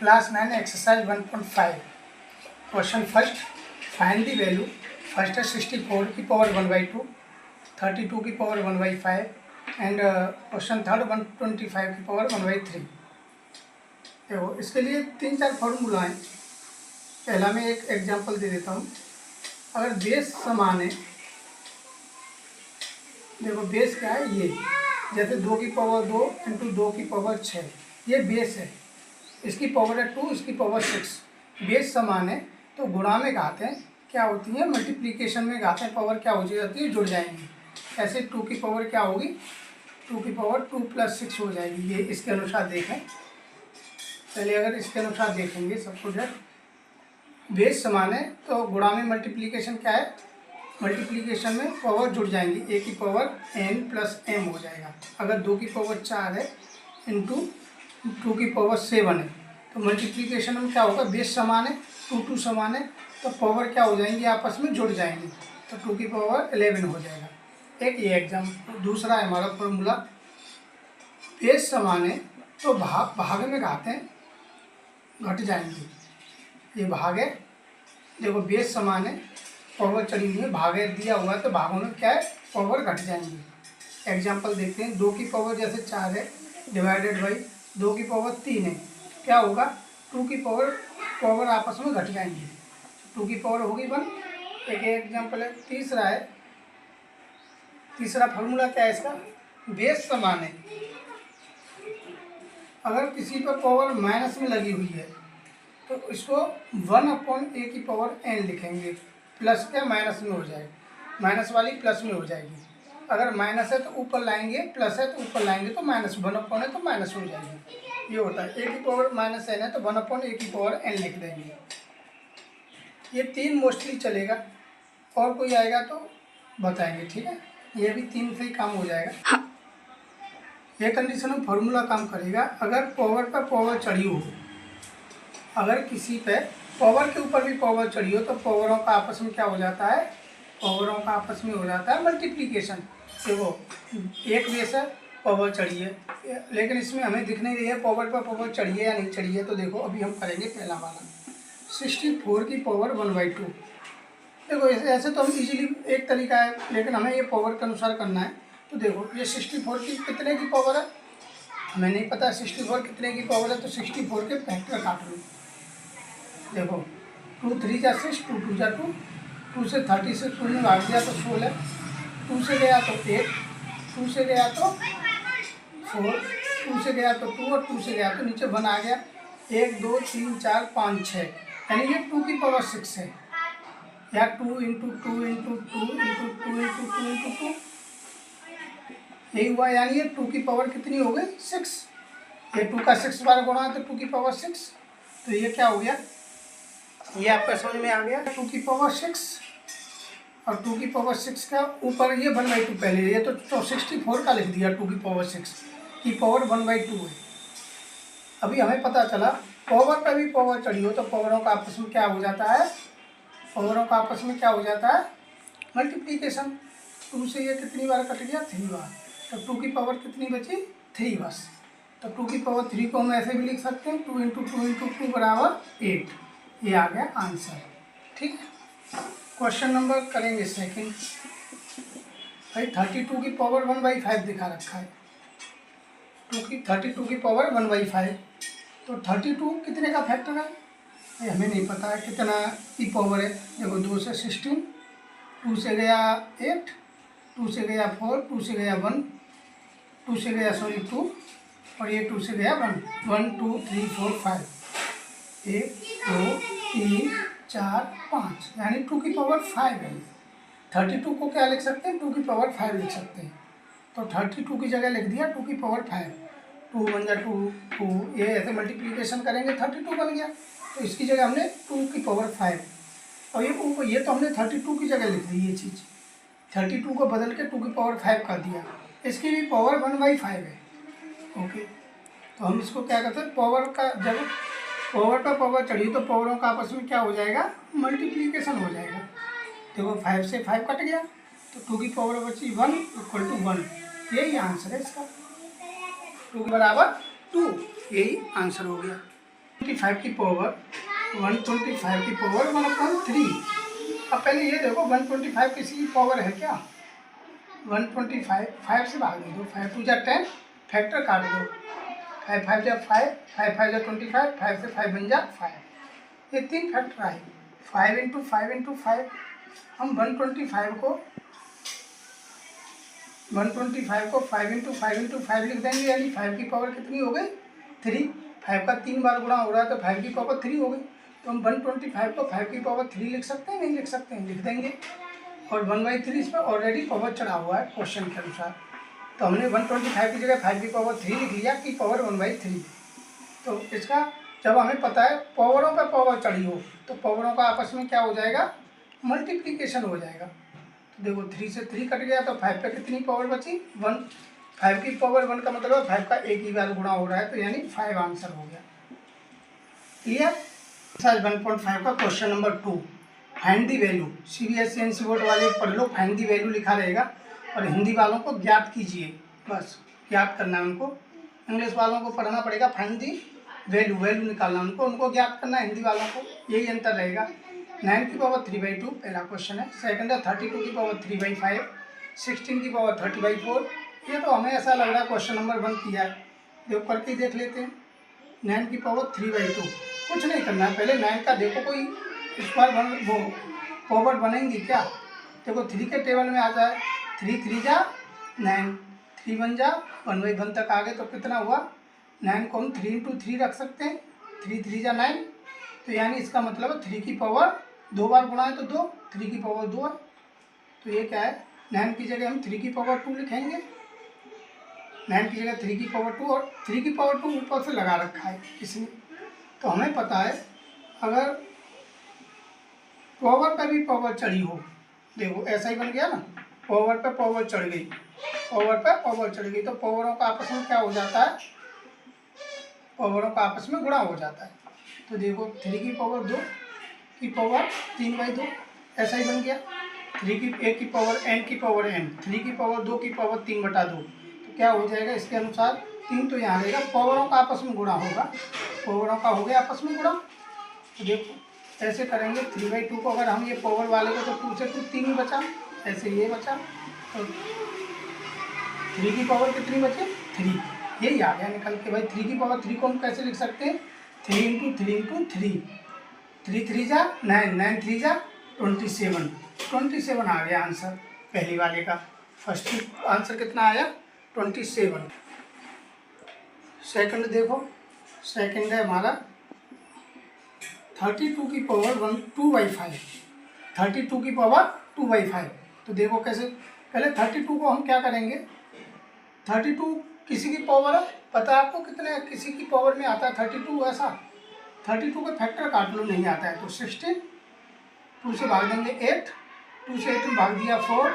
Class 9 exercise 1.5 question first find the value. First है 64 की power 1/2, 32 की पावर 1/5 एंड क्वेश्चन थर्ड 125 की power 1/3। देखो इसके लिए 3-4 फॉर्मूला हैं। पहला मैं एक एग्जांपल दे देता हूँ। अगर बेस समान है, देखो बेस क्या है, ये जैसे 2 की पावर 2 इंटू 2 की पावर 6, ये बेस है। इसकी पावर है 2, इसकी पावर 6। बेस समान है तो गुणा में घाते हैं क्या होती है, मल्टीप्लिकेशन में घाते हैं पावर क्या हो जाती है, जुड़ जाएंगी। ऐसे 2 की पावर क्या होगी, 2 की पावर 2 + 6 हो जाएगी। ये इसके अनुसार देखें। पहले अगर इसके अनुसार देखेंगे सब कुछ है, बेस समान है तो गुणा में मल्टीप्लिकेशन क्या है, मल्टीप्लिकेशन में पावर जुड़ जाएंगी। a की पावर n + m हो जाएगा। अगर 2 की पावर 4 है इंटू 2 की पावर 7 है तो मल्टीप्लिकेशन में क्या होगा, बेस समान है, 2 समान है तो पावर क्या हो जाएंगी, आपस में जुड़ जाएंगी तो 2 की पावर 11 हो जाएगा। एक ये एग्जाम। दूसरा है हमारा फॉर्मूला, बेस समान है तो भाग में घाते हैं घट जाएंगे। ये भाग है, देखो बेस समान है, पावर चढ़ी हुई है, भागे दिया हुआ है तो भागों में क्या है, पावर घट जाएंगी। एग्जाम्पल देखते हैं। 2 की पावर जैसे 4 है डिवाइडेड बाई 2 की पावर 3 है, क्या होगा, 2 की पावर आपस में घट जाएंगी, 2 की पावर होगी 1। एक एग्जाम्पल है। तीसरा है, तीसरा फार्मूला क्या है इसका, बेस समान है, अगर किसी पर पावर माइनस में लगी हुई है तो इसको 1/a की पावर n लिखेंगे। प्लस क्या माइनस में हो जाएगा, माइनस वाली प्लस में हो जाएगी। अगर माइनस है तो ऊपर लाएंगे, प्लस है तो ऊपर लाएंगे तो माइनस, 1/n है तो माइनस हो जाएगी। ये होता है। a की पावर -n है तो 1/a की पावर n लिख देंगे। ये 3 मोस्टली चलेगा, और कोई आएगा तो बताएंगे, ठीक है। ये भी 3 से ही काम हो जाएगा। ये कंडीशन में फॉर्मूला काम करेगा अगर पावर पर पावर चढ़ी हो। अगर किसी पे पावर के ऊपर भी पावर चढ़ी हो तो पावरों का आपस में क्या हो जाता है, पावरों का आपस में हो जाता है मल्टीप्लिकेशन। देखो एक बेस है, पावर चढ़ी है, लेकिन इसमें हमें दिख नहीं रही है पावर पर पावर चढ़ी है या नहीं चढ़ी है। तो देखो अभी हम करेंगे पहला वाला, 64 की पावर 1/2। देखो ऐसे तो हम इजीली, एक तरीका है, लेकिन हमें ये पावर के अनुसार करना है। तो देखो ये 64 की कितने की पावर है, हमें नहीं पता 64 कितने की पावर है, तो 64 के फैक्टर काट लो। देखो 2 3 जा 6, 2 2 जा 2, 2 से 36 2 में भाग दिया तो 16, 2 से गया तो 8, 2 से गया तो 4, 2 से गया तो 2 और 2 से गया तो नीचे 1 आ गया। 1 2 3 4 5 6, यानी ये 2 की पावर 6 है, या 2 × 2 × 2 × 2 × 2 × 2 यही हुआ। यानी ये 2 की पावर कितनी हो गई, 6। ये 2 का 6 बार गुणा है तो 2 की पावर 6। तो ये क्या हो गया, ये आपका समझ में आ गया। 2 की पावर 6 और 2 की पावर 6 का ऊपर ये 1/2 पहले, ये तो 64 का लिख दिया। 2 की पावर 6 की पावर 1/2 है। अभी हमें पता चला पावर पर भी पावर चढ़ी हो तो पावरों का आपस में क्या हो जाता है, पावरों का आपस में क्या हो जाता है, मल्टीप्लिकेशन। 2 से ये कितनी बार कट गया, 3 बार, तो 2 की पावर कितनी बची, 3 बस। तो 2 की पावर 3 को हम ऐसे भी लिख सकते हैं, 2 × 2 × 2 बराबर 8। ये आ गया आंसर, ठीक है। क्वेश्चन नंबर करेंगे सेकंड। भाई 32 की पावर 1/5 दिखा रखा है, 32 की पावर 1/5, तो 32 कितने का फैक्टर है, ये हमें नहीं पता है कितना की पावर है। देखो 2 से 16, 2 से गया 8, 2 से गया 4, 2 से गया 1, 2 से गया 2 और ये 2 से गया 1, 1 2 3 4 5, 1 2 3 4 5, यानी 2 की पावर 5 है। 32 को क्या लिख सकते हैं, 2 की पावर 5 लिख सकते हैं। तो 32 की जगह लिख दिया 2 की पावर 5, 2 1 जा 2 2, ये ऐसे मल्टीप्लिकेशन करेंगे 32 बन गया। तो इसकी जगह हमने 2 की पावर 5, और ये तो हमने 32 की जगह लिख दी। ये चीज़ 32 को बदल के 2 की पावर 5 कर दिया, इसकी भी पावर 1/5 है। ओके, तो हम इसको क्या करते हैं, पावर का जब पावर पर पावर चढ़ी तो पावरों का आपस में क्या हो जाएगा, मल्टीप्लिकेशन हो जाएगा। देखो 5 से 5 कट गया तो 2 की पावर बची 1 = 1। यही आंसर है इसका, 2 के बराबर 2, यही आंसर हो गया। 125 की पावर 125 की पावर 1/3। अब पहले ये देखो 125 किसी की पावर है क्या? 125 5 से भाग दे दो, 5 2 जा 10, फैक्टर काट दो, 5 5 जा 5, 5 5 जा 25, 5 से 5 बन जा 5। ये 3 फैक्टर आए, 5 इंटू 5 इंटू 5। हम 125 को 5 इंटू 5 इंटू 5 लिख देंगे, यानी 5 की पावर कितनी हो गई? 3। 5 का 3 बार गुणा हो रहा है तो 5 की पावर 3 हो गई। तो हम 125 को 5 की पावर 3 लिख सकते हैं, नहीं लिख सकते हैं? लिख देंगे। और 1/3 इस पर ऑलरेडी पावर चढ़ा हुआ है क्वेश्चन के अनुसार, तो हमने 125 की जगह 5 की पावर 3 लिख लिया कि पावर 1/3। तो इसका जब हमें पता है पावरों पर पावर चढ़ी हो तो पावरों का आपस में क्या हो जाएगा? मल्टीप्लिकेशन हो जाएगा। तो देखो 3 से 3 कट गया तो 5 पे कितनी पावर बची? 1। 5 की पावर 1 का मतलब 5 का एक ही बार गुणा हो रहा है, तो यानी 5 आंसर हो गया। क्लियर? एक्सरसाइज 1.5 का question number 2, find the value. CBSE NC board वाले पढ़ लो, फाइंड दी वैल्यू लिखा रहेगा, और हिंदी वालों को ज्ञात कीजिए, बस ज्ञात करना है उनको। इंग्लिश वालों को पढ़ना पड़ेगा फाइंड दी वैल्यू, वैल्यू निकालना उनको ज्ञात करना है, हिंदी वालों को यही अंतर रहेगा। 9 की पावर 3/2 पहला क्वेश्चन है। सेकंड है 32 की पावर 3/5, 16 की पावर 30/4। ये तो हमें ऐसा लग रहा है क्वेश्चन नंबर 1 किया है, देखो करके देख लेते हैं। 9 की पावर 3/2, कुछ नहीं करना है, पहले 9 का देखो कोई स्क्वायर बन वो पावर बनेंगी क्या? देखो 3 के टेबल में आ जाए, 3 3 जा 9, 3 1 जा 1/1 तक आ गए तो कितना हुआ? 9 को हम 3 इंटू 3 रख सकते हैं, 3 3 जा 9, तो यानी इसका मतलब 3 की पावर 2 बार गुणा है तो 2, 3 की पावर 2 है। तो ये क्या है? 9 की जगह हम 3 की पावर 2 लिखेंगे, 9 की जगह 3 की पावर 2, और 3 की पावर 2 ऊपर से लगा रखा है इसने। तो हमें पता है अगर पावर पर भी पावर चढ़ी हो, देखो ऐसा ही बन गया ना, पावर पर पावर चढ़ गई, पावर पर पावर चढ़ गई, तो पावरों का आपस में क्या हो जाता है? पावरों का आपस में गुणा हो जाता है। तो देखो 3 की पावर 2 की पावर 3/2, ऐसा ही बन गया। 3 की एक की पावर n की पावर n, 3 की पावर 2 की पावर 3/2, तो क्या हो जाएगा इसके अनुसार? 3 तो यहाँ रहेगा, पावरों का आपस में गुणा होगा, पावरों का हो गया आपस में गुणा। तो देखो ऐसे करेंगे 3/2 को, अगर हम ये पावर वाले को तो 2 से 2 3 ही बचा, ऐसे ये बचा, तो 3 की पावर कितनी बची? 3, यही आ गया निकल के भाई। 3 की पावर 3 को हम कैसे लिख सकते हैं? 3 इंटू 3 इंटू 3, 3 3 जा 9, 9 3 जा 27 आ गया आंसर पहली वाले का। फर्स्ट आंसर कितना आया? 27। सेकंड देखो, सेकंड है हमारा 32 की पावर 2/5, 32 की पावर 2/5। तो देखो कैसे, पहले 32 को हम क्या करेंगे? 32 किसी की पावर है, पता है आपको कितने किसी की पावर में आता है 32? ऐसा 32 का फैक्टर काट लो, नहीं आता है तो 16, 2 से भाग देंगे 8, 2 से 8 में भाग दिया 4,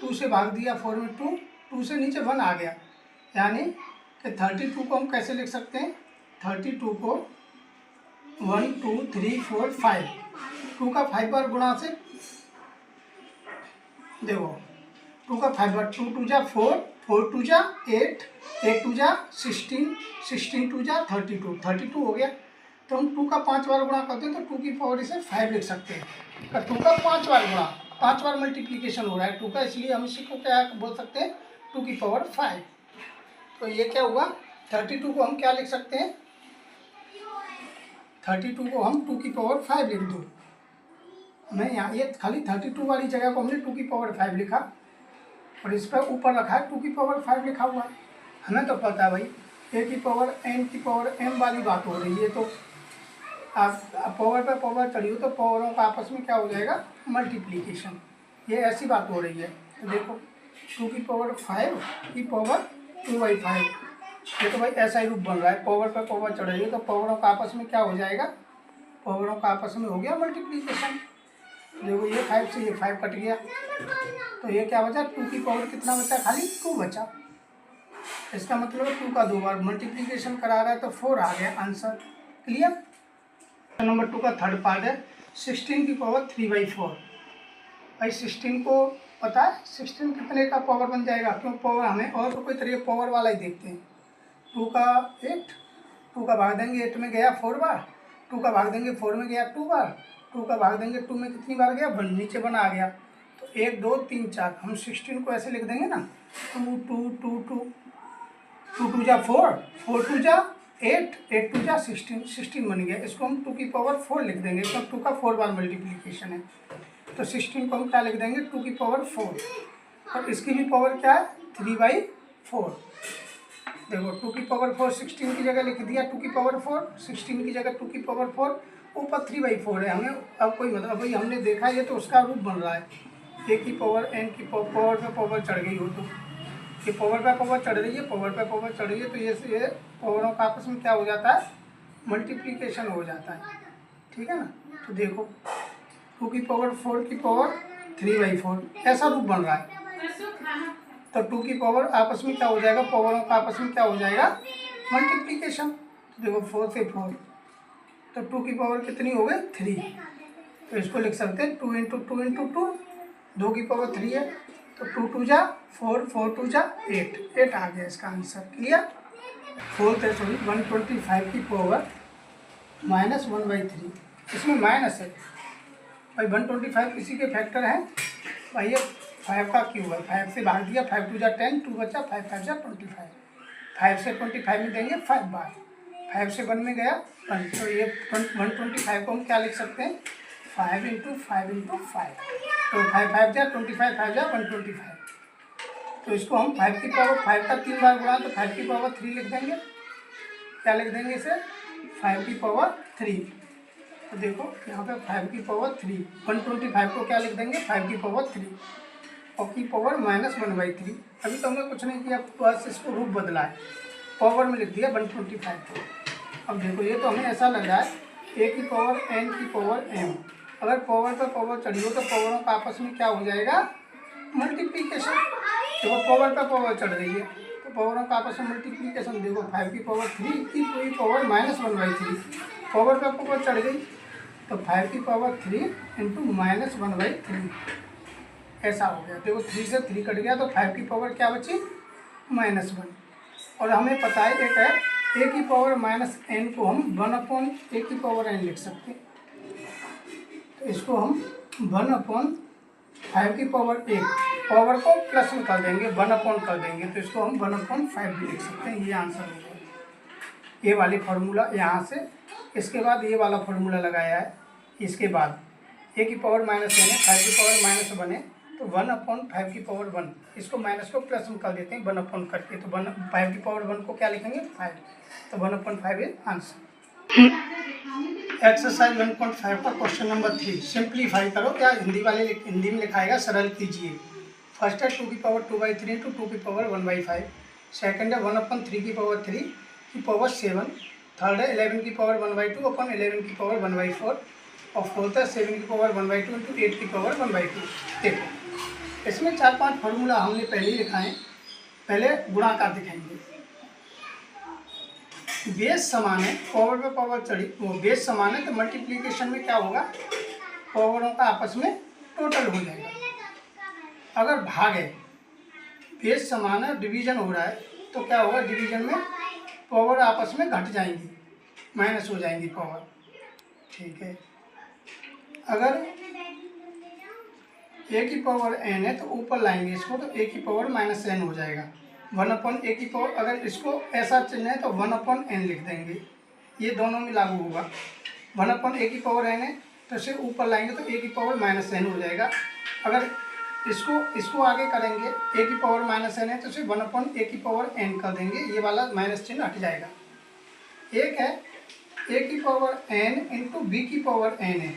2 से भाग दिया 4 में 2, 2 से नीचे 1 आ गया, यानी कि 32 को हम कैसे लिख सकते हैं? 32 को 1 2 3 4 5, 2 का 5 बार गुणा से, देखो 2 का 5 बार, 2 2 जा 4, 4 2 जा 8, 8 2 जा 16, 16 2 जा 32, 32 हो गया। तो हम 2 का 5 बार गुणा करते हैं तो 2 की पावर इसे 5 लिख सकते हैं। 2 का 5 बार गुणा, 5 बार मल्टीप्लीकेशन हो रहा है 2 का, इसलिए हम इसी को क्या बोल सकते हैं? 2 की पावर 5। तो ये क्या हुआ? 32 को हम क्या लिख सकते हैं? 32 को हम 2 की पावर 5 लिख दो। मैं यहाँ ये खाली 32 वाली जगह को हमने 2 की पावर 5 लिखा, और इस पर ऊपर रखा है 2 की पावर 5 लिखा हुआ है। हमें तो पता है भाई a की पावर n की पावर m वाली बात हो रही है, तो आप पावर पर पावर चढ़ी हो तो पावरों का आपस में क्या हो जाएगा? मल्टीप्लीकेशन, ये ऐसी बात हो रही है। तो देखो 2 की पावर 5 की पावर 2/5, ये तो भाई ऐसा ही रूप बन रहा है, पावर पर पावर चढ़ रही है तो पावरों का आपस में क्या हो जाएगा? पावरों का आपस में हो गया मल्टीप्लीकेशन। देखो ये 5 से ये 5 कट गया, तो ये क्या बचा? 2 की पावर कितना बचा? खाली 2 बचा। इसका मतलब 2 का 2 बार मल्टीप्लीकेशन करा रहा है तो 4 आ गया आंसर। क्लियर? नंबर 2 का थर्ड पार्ट है 16 की पावर 3/4। भाई 16 को पता है 16 कितने का पावर बन जाएगा? क्यों पावर हमें और तो कोई तरीके पावर वाला ही देखते हैं। 2 का 8, 2 का भाग देंगे 8 में गया 4 बार, 2 का भाग देंगे 4 में गया 2 बार, 2 का भाग देंगे 2 में कितनी बार गया 1, नीचे 1 आ गया। तो 1 2 3 4 हम 16 को ऐसे लिख देंगे ना, 2 2 2 2 2 2 जा 4, 4 2 जा 8, 8 2 जा 16, 16 बन गया। इसको हम 2 की पावर 4 लिख देंगे, क्योंकि 2 का 4 बार मल्टीप्लीकेशन है। तो 16 को हम क्या लिख देंगे 2 की पावर 4, और इसकी भी पावर क्या है 3/4। देखो 2 की पावर 4 16 की जगह लिख दिया, 2 की पावर 4 16 की जगह 2 की पावर 4, ऊपर 3/4 है। हमें अब कोई मतलब भाई हमने देखा ये तो उसका रूप बन रहा है, ए की पावर एन की पावर पे पावर चढ़ गई हो, तो ये पावर पे पावर चढ़ रही है, पावर पे पावर चढ़ रही है, तो ये पावरों का आपस में क्या हो जाता है मल्टीप्लिकेशन हो जाता है, ठीक है ना। तो देखो 2 की पावर 4 की पावर 3/4 ऐसा रूप बन रहा है। तो 2 की पावर आपस में क्या हो जाएगा, पावरों का आपस में क्या हो जाएगा मल्टीप्लिकेशन। तो देखो 4 से 4, तो 2 की पावर कितनी हो गई 3, तो इसको लिख सकते हैं 2 इंटू 2 इंटू 2, 2 की पावर 3 है, तो 2 2 जा 4, 4 2 जा 8, 8 आ गया इसका आंसर। क्लियर। 125 की पावर -1/3, इसमें माइनस है भाई, 125 इसी के फैक्टर हैं भाई, ये 5 का क्यूब है, 5 से भाग दिया, 5 2 जा 10, 2 बचा 5 5 जा 25, 5 से 25 में देंगे 5 बार, 5 से 1 में गया 1, तो ये 125 को हम क्या लिख सकते हैं 5 इंटू 5 इंटू 5, तो 5 5 जा 25, 5 जा 125, तो इसको हम 5 की पावर 5 का 3 बार गुणा, तो 5 की पावर 3 लिख देंगे। क्या लिख देंगे इसे 5 की पावर 3, तो देखो यहाँ पे 5 की पावर 3, 125 को क्या लिख देंगे 5 की पावर 3, और की पावर -1/3। अभी तो हमने कुछ नहीं किया, बस इसको रूप बदला है, पावर में लिख दिया 125 को। अब देखो ये तो हमें ऐसा लग रहा है ए की पावर एन की पावर एम, अगर पावर पर पावर चढ़ी हो तो पावरों का आपस में क्या हो जाएगा मल्टीप्लीकेशन। देखो पावर पर पावर चढ़ रही है तो पावरों का आपस में मल्टीप्लीकेशन। देखो 5 की पावर 3 की पूरी पावर -1/3, पावर पर पावर चढ़ गई, तो 5 की पावर 3 इंटू -1/3 ऐसा हो गया। देखो 3 से 3 कट गया, तो 5 की पावर क्या बची -1, और हमें पता है एक है ए की पावर -n को हम 1/a की पावर n लिख सकते हैं, तो इसको हम 1/5 की पावर 1, पावर को प्लस में कर देंगे 1/, कर देंगे, तो इसको हम 1/5 भी लिख सकते हैं। ये आंसर हो गया। ये वाली फार्मूला यहाँ से, इसके बाद ये वाला फार्मूला लगाया है, इसके बाद ए की पावर -n है, 5 की पावर -1 है, तो 1/5 की पावर 1, इसको माइनस को प्लस में कर देते हैं 1/, करके, तो 5 की पावर 1 को क्या लिखेंगे 5, तो 1/5 है आंसर। एक्सरसाइज 1.5 का क्वेश्चन नंबर 3, सिंप्लीफाई करो। क्या हिंदी में लिखाएगा, सरल कीजिए। फर्स्ट है 2 की पावर 2/3 इंटू 2 की पावर 1/5, सेकंड है 1/3 की पावर 3 की पावर 7, थर्ड है 11 की पावर 1/2 अपन 11 की पावर 1/4, और फोर्थ है 7 की पावर 1/2 इंटू 8 की पावर 1/2। देखो इसमें 4-5 फार्मूला हमने पहले ही लिखा है, पहले गुणाकार दिखाएंगे। बेस समान है, पावर पे पावर चढ़ी, वो बेस समान है, तो मल्टीप्लिकेशन में क्या होगा पावरों का आपस में टोटल हो जाएगा। अगर भाग है, बेस समान है, डिवीजन हो रहा है, तो क्या होगा डिवीजन में पावर आपस में घट जाएंगी, माइनस हो जाएंगी पावर, ठीक है। अगर ए की पावर n है तो ऊपर लाएंगे इसको, तो ए की पावर -n हो जाएगा, 1/a की पावर, अगर इसको ऐसा चिन्ह है तो 1/n लिख देंगे, ये दोनों में लागू होगा। 1/a की पावर n है तो इसे ऊपर लाएंगे तो a की पावर -n हो जाएगा। अगर इसको आगे करेंगे, a की पावर -n है तो इसे 1/a की पावर n कर देंगे, ये वाला माइनस चिन्ह हट जाएगा। एक है a की पावर n इंटू b की पावर n है,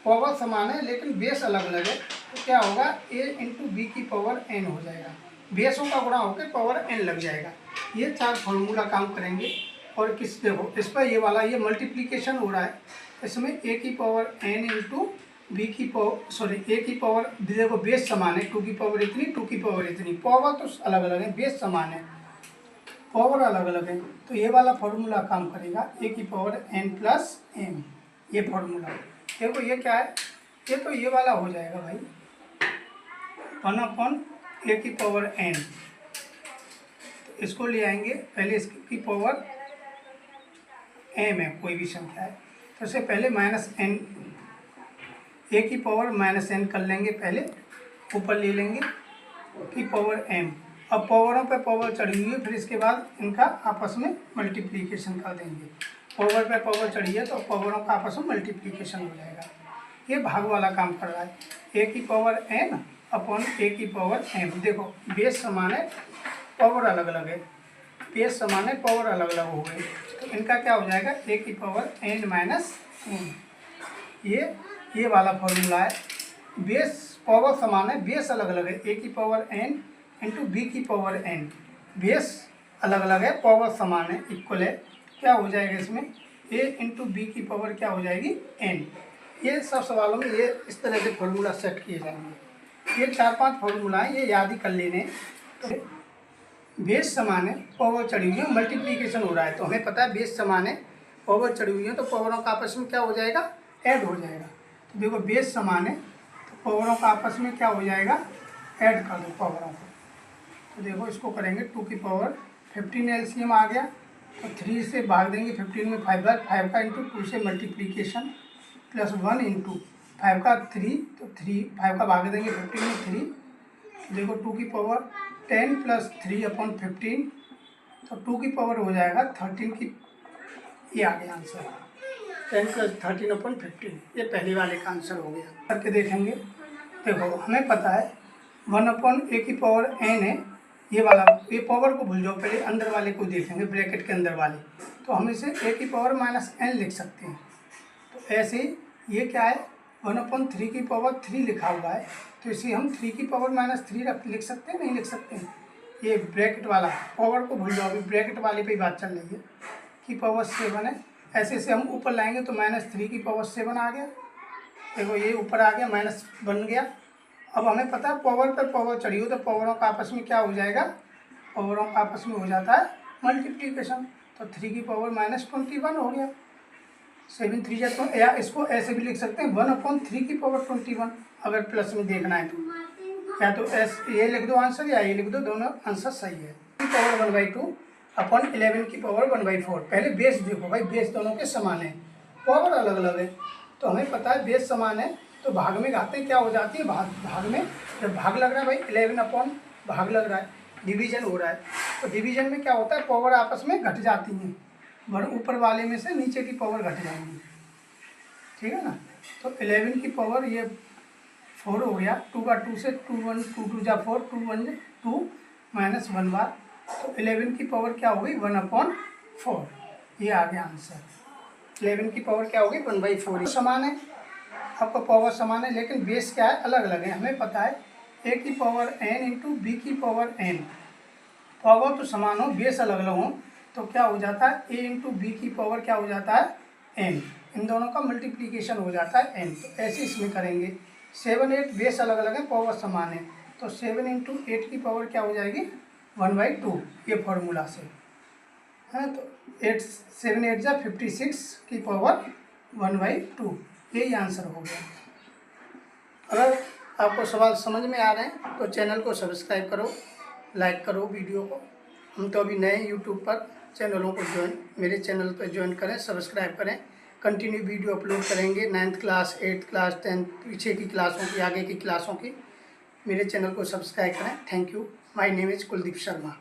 पावर समान है लेकिन बेस अलग अलग है, तो क्या होगा a इंटू बी की पावर n हो जाएगा, बेसों का गुणा होकर पावर n लग जाएगा। ये 4 फार्मूला काम करेंगे। और किस देखो इस पर ये वाला ये मल्टीप्लिकेशन हो रहा है, इसमें a की पावर n इंटू बी की पावर, सॉरी a की पावर, देखो बेस समान है, 2 की पावर इतनी, 2 की पावर इतनी, पावर तो अलग अलग है, बेस समान है, पावर अलग अलग है, तो ये वाला फार्मूला काम करेगा, a की पावर n प्लस m, ये फार्मूला। देखो ये क्या है, ये तो ये वाला हो जाएगा भाई 1/a की पावर n, तो इसको ले आएंगे, पहले इसकी पावर एम है, कोई भी संख्या है। तो इससे पहले माइनस एन, ए की पावर माइनस एन कर लेंगे, पहले ऊपर ले लेंगे की पावर एम। अब पावरों पे पावर चढ़ी हुई है, फिर इसके बाद इनका आपस में मल्टीप्लिकेशन कर देंगे। पावर पे पावर चढ़ी है तो पावरों का आपस में मल्टीप्लिकेशन हो जाएगा। ये भाग वाला काम कर रहा है, ए की पावर एन अपॉन ए की पावर एम। देखो बेस समान है, पावर अलग अलग है, बेस समान है, पावर अलग अलग हो गई, तो इनका क्या हो जाएगा, ए की पावर एन माइनस एन। ये वाला फॉर्मूला है। बेस पावर समान है, बेस अलग अलग है, ए की पावर एन इंटू बी की पावर एन। बेस अलग अलग है, पावर समान है, इक्वल है। क्या हो जाएगा इसमें, ए इंटू बी की पावर क्या हो जाएगी, एन। ये सब सवालों में ये इस तरह से फॉर्मूला सेट किए जाएंगे। ये 4-5 फॉर्मूला है, ये याद ही कर लेने। तो बेस समान है, पावर चढ़ी हुई है, मल्टीप्लिकेशन हो रहा है, तो हमें पता है बेस समान है, पावर चढ़ी हुई है, तो पावरों का आपस में क्या हो जाएगा, ऐड हो जाएगा। तो देखो बेस समान है तो पावरों का आपस में क्या हो जाएगा, ऐड कर दो पावरों को। तो देखो इसको करेंगे 2 की पावर 15 एलसीएम आ गया, तो 3 से भाग देंगे 15 में 5 बार, 5 का इंटू 2 से मल्टीप्लिकेशन प्लस 1 इंटू 5 का 3, तो 5 का भाग देंगे 15 में 3। देखो 2 की पावर 10 प्लस 3 अपॉन 15, तो 2 की पावर हो जाएगा 13 की, ये आ गया आंसर 10 प्लस 13 अपॉन 15। ये पहले वाले का आंसर हो गया। करके देखेंगे, देखो हमें पता है 1 अपॉन ए की पावर एन है, ये वाला, ये पावर को भूल जाओ, पहले अंदर वाले को देखेंगे, ब्रैकेट के अंदर वाले। तो हम इसे ए की पावर माइनस एन लिख सकते हैं। तो ऐसे ये क्या है, 1/3 की पावर 3 लिखा हुआ है, तो इसे हम 3 की पावर माइनस 3 लिख सकते हैं, नहीं लिख सकते हैं। ये ब्रैकेट वाला, पावर को भूल जाओ, अभी ब्रैकेट वाले पे ही बात चल रही है कि पावर 7 है। ऐसे से हम ऊपर लाएंगे तो -3 की पावर 7 आ गया। देखो ये ऊपर आ गया, माइनस बन गया। अब हमें पता है पावर पर पावर चढ़ी हो तो पावरों का आपस में क्या हो जाएगा, पावरों का आपस में हो जाता है मल्टीप्लिकेशन। तो 3 की पावर -21 हो गया, 7 3 जा, तो या इसको ऐसे भी लिख सकते हैं 1/3 की पावर 21, अगर प्लस में देखना है तो। या तो ये लिख दो आंसर, या ये लिख दो, दोनों आंसर सही है। की पावर 1/2 अपॉन 11 की पावर 1/4। पहले बेस देखो भाई, बेस दोनों के समान है, पावर अलग अलग है, तो हमें पता है बेस समान है तो भाग में घाते क्या हो जाती है, भाग में जब भाग लग रहा है भाई 11 अपॉन भाग लग रहा है, डिवीजन हो रहा है, तो डिवीजन में क्या होता है, पावर आपस में घट जाती हैं, ऊपर वाले में से नीचे की पावर घट जाएंगी, ठीक है ना। तो 11 की पावर ये 4 हो गया, 2 का 2 से 2 1 2 2 जा 4, 2 1 2 माइनस 1 बार, तो 11 की पावर क्या हो गई 1/4। ये आ गया आंसर। 11 की पावर क्या होगी 1/4। समान है, आपका पावर समान है, लेकिन बेस क्या है, अलग अलग है। हमें पता है ए की पावर एन इंटू बी की पावर एन, पावर तो समान हो, बेस अलग अलग हो, तो क्या हो जाता है ए इंटू बी की पावर क्या हो जाता है एन, इन दोनों का मल्टीप्लिकेशन हो जाता है एन। तो ऐसे इसमें करेंगे 7 8, बेस अलग अलग है, पावर समान है, तो 7 × 8 की पावर क्या हो जाएगी 1/2, ये फॉर्मूला से है। तो 7 8 जा 56 की पावर 1/2, यही आंसर हो गया। अगर आपको सवाल समझ में आ रहे हैं तो चैनल को सब्सक्राइब करो, लाइक करो वीडियो को। हम तो अभी नए यूट्यूब पर चैनलों को मेरे चैनल पर ज्वाइन करें, सब्सक्राइब करें। कंटिन्यू वीडियो अपलोड करेंगे 9th class 8th class 10th, पीछे की क्लासों की, आगे की क्लासों की। मेरे चैनल को सब्सक्राइब करें। Thank you. My name is Kuldeep Sharma.